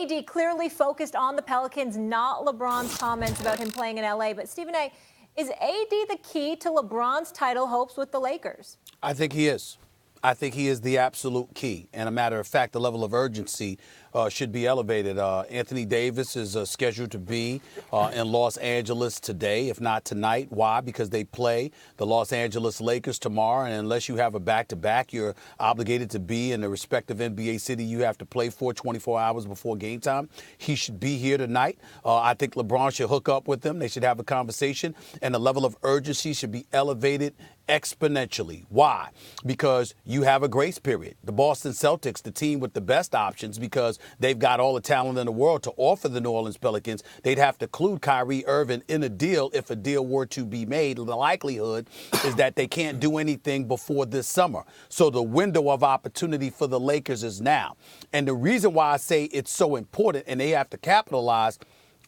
AD clearly focused on the Pelicans, not LeBron's comments about him playing in LA. But Stephen A., is AD the key to LeBron's title hopes with the Lakers? I think he is. I think he is the absolute key. And a matter of fact, the level of urgency should be elevated. Anthony Davis is scheduled to be in Los Angeles today, if not tonight. Why? Because they play the Los Angeles Lakers tomorrow. And unless you have a back-to-back, you're obligated to be in the respective NBA city you have to play for 24 hours before game time. He should be here tonight. I think LeBron should hook up with them. They should have a conversation. And the level of urgency should be elevated exponentially. Why? Because you have a grace period. The Boston Celtics, the team with the best options, because they've got all the talent in the world to offer the New Orleans Pelicans, they'd have to include Kyrie Irving in a deal if a deal were to be made. The likelihood is that they can't do anything before this summer. So the window of opportunity for the Lakers is now. And the reason why I say it's so important and they have to capitalize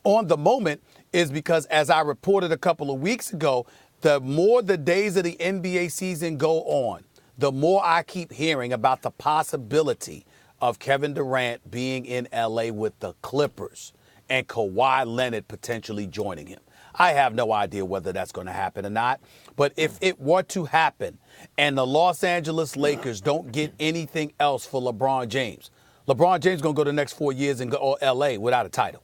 on the moment is because, as I reported a couple of weeks ago, the more the days of the NBA season go on, the more I keep hearing about the possibility of Kevin Durant being in LA with the Clippers and Kawhi Leonard potentially joining him. I have no idea whether that's going to happen or not. But if it were to happen and the Los Angeles Lakers don't get anything else for LeBron James is going to go the next 4 years and go to LA without a title.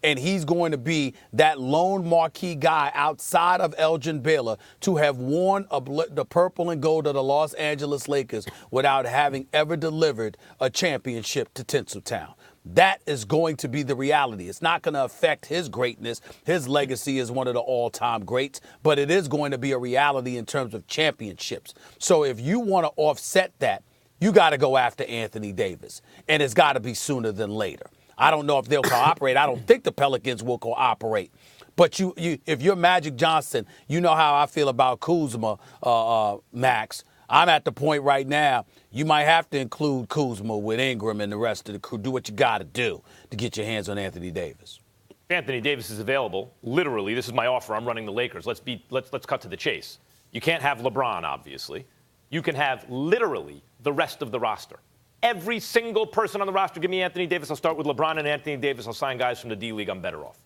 And he's going to be that lone marquee guy outside of Elgin Baylor to have worn the purple and gold of the Los Angeles Lakers without having ever delivered a championship to Tinseltown. That is going to be the reality. It's not going to affect his greatness. His legacy is one of the all-time greats, but it is going to be a reality in terms of championships. So if you want to offset that, you got to go after Anthony Davis, and it's got to be sooner than later. I don't know if they'll cooperate. I don't think the Pelicans will cooperate. But if you're Magic Johnson, you know how I feel about Kuzma, Max. I'm at the point right now, you might have to include Kuzma with Ingram and the rest of the crew. Do what you got to do to get your hands on Anthony Davis. Anthony Davis is available. Literally, this is my offer. I'm running the Lakers. Let's cut to the chase. You can't have LeBron, obviously. You can have literally the rest of the roster. Every single person on the roster, give me Anthony Davis. I'll start with LeBron and Anthony Davis. I'll sign guys from the D-League. I'm better off.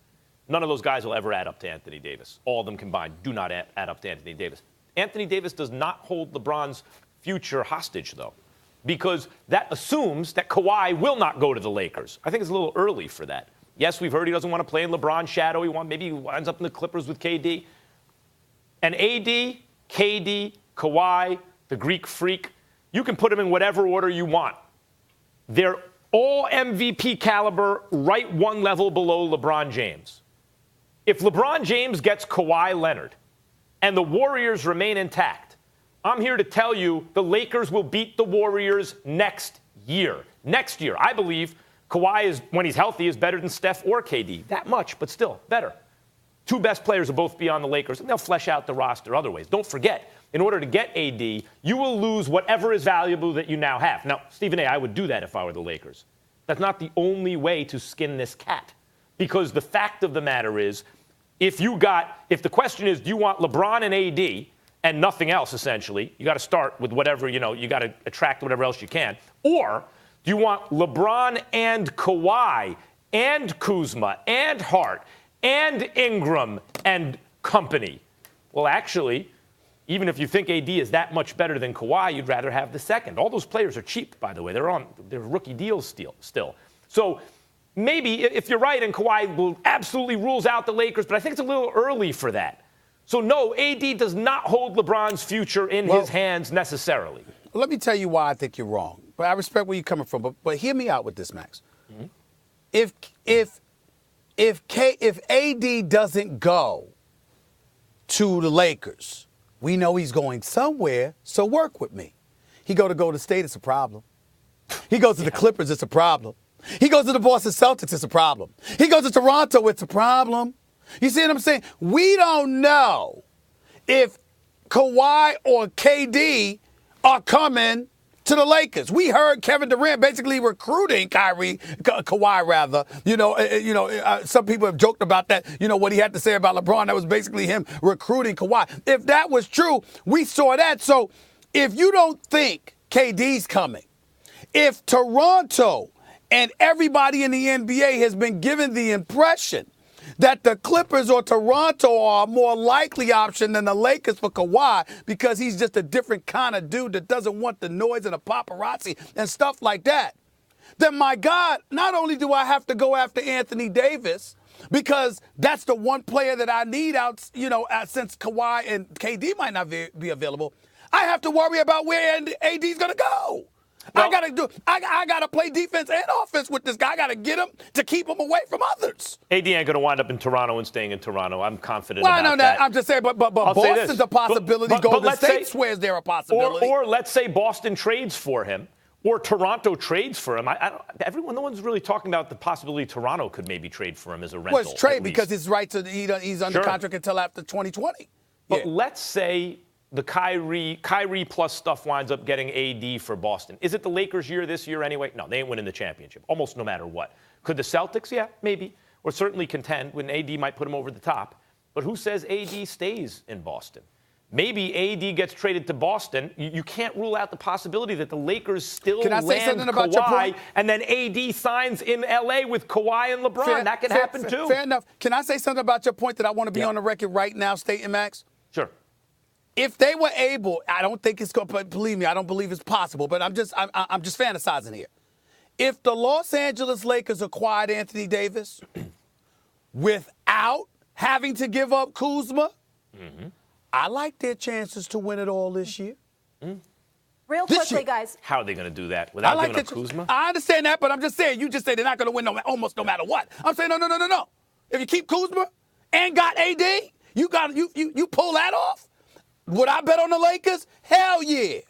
None of those guys will ever add up to Anthony Davis. All of them combined do not add up to Anthony Davis. Anthony Davis does not hold LeBron's future hostage, though, because that assumes that Kawhi will not go to the Lakers. I think it's a little early for that. Yes, we've heard he doesn't want to play in LeBron's shadow. Maybe he winds up in the Clippers with KD. And AD, KD, Kawhi, the Greek freak, you can put them in whatever order you want. They're all MVP caliber, right one level below LeBron James. If LeBron James gets Kawhi Leonard and the Warriors remain intact, I'm here to tell you the Lakers will beat the Warriors next year. Next year. I believe Kawhi, when he's healthy, is better than Steph or KD. That much, but still better. Two best players will both be on the Lakers, and they'll flesh out the roster other ways. Don't forget, in order to get AD, you will lose whatever is valuable that you now have. Now, Stephen A., I would do that if I were the Lakers. That's not the only way to skin this cat. Because the fact of the matter is, if the question is, do you want LeBron and AD and nothing else, essentially, you got to start with whatever, you got to attract whatever else you can. Or do you want LeBron and Kawhi and Kuzma and Hart and Ingram and company? Well, actually, even if you think AD is that much better than Kawhi, you'd rather have the second. All those players are cheap, by the way. They're rookie deals still. So maybe if you're right and Kawhi absolutely rules out the Lakers, but I think it's a little early for that. So no, AD does not hold LeBron's future in his hands necessarily. Let me tell you why I think you're wrong. But I respect where you're coming from. But hear me out with this, Max. Mm-hmm. If AD doesn't go to the Lakers, we know he's going somewhere, so work with me. He go to Golden State, it's a problem. He goes to the Clippers, it's a problem. He goes to the Boston Celtics, it's a problem. He goes to Toronto, it's a problem. You see what I'm saying? We don't know if Kawhi or KD are coming to the Lakers. We heard Kevin Durant basically recruiting Kawhi rather. Some people have joked about that. What he had to say about LeBron, that was basically him recruiting Kawhi. If that was true, we saw that. So if you don't think KD's coming, if Toronto And everybody in the NBA has been given the impression that the Clippers or Toronto are a more likely option than the Lakers for Kawhi because he's just a different kind of dude that doesn't want the noise and the paparazzi and stuff like that. Then, my God, not only do I have to go after Anthony Davis because that's the one player that I need out, since Kawhi and KD might not be available, I have to worry about where AD's going to go. Well, I gotta play defense and offense with this guy. I gotta get him to keep him away from others. AD ain't gonna wind up in Toronto and staying in Toronto. I'm confident about that. Well, I know that. I'm just saying, but Boston's a possibility. Golden State swears they're a possibility. Or let's say Boston trades for him, or Toronto trades for him. No one's really talking about the possibility Toronto could maybe trade for him as a rental. Well, it's trade because his rights he's under contract until after 2020. But let's say the Kyrie plus stuff winds up getting AD for Boston. Is it the Lakers' year this year anyway? No, they ain't winning the championship, almost no matter what. Could the Celtics? Yeah, maybe. Or certainly contend when AD might put him over the top. But who says AD stays in Boston? Maybe AD gets traded to Boston. You can't rule out the possibility that the Lakers still land Kawhi, and then AD signs in L.A. with Kawhi and LeBron. That can happen too. Fair enough. Can I say something about your point that I want to be on the record right now stating, Max? Sure. If they were able, I don't think it's going to, believe me, I don't believe it's possible, but I'm just fantasizing here. If the Los Angeles Lakers acquired Anthony Davis without having to give up Kuzma, I like their chances to win it all this year. Real quickly, guys. How are they going to do that without giving up Kuzma? I understand that, but I'm just saying, you just say they're not going to win almost no matter what. I'm saying, no. If you keep Kuzma and got AD, you pull that off? Would I bet on the Lakers? Hell yeah.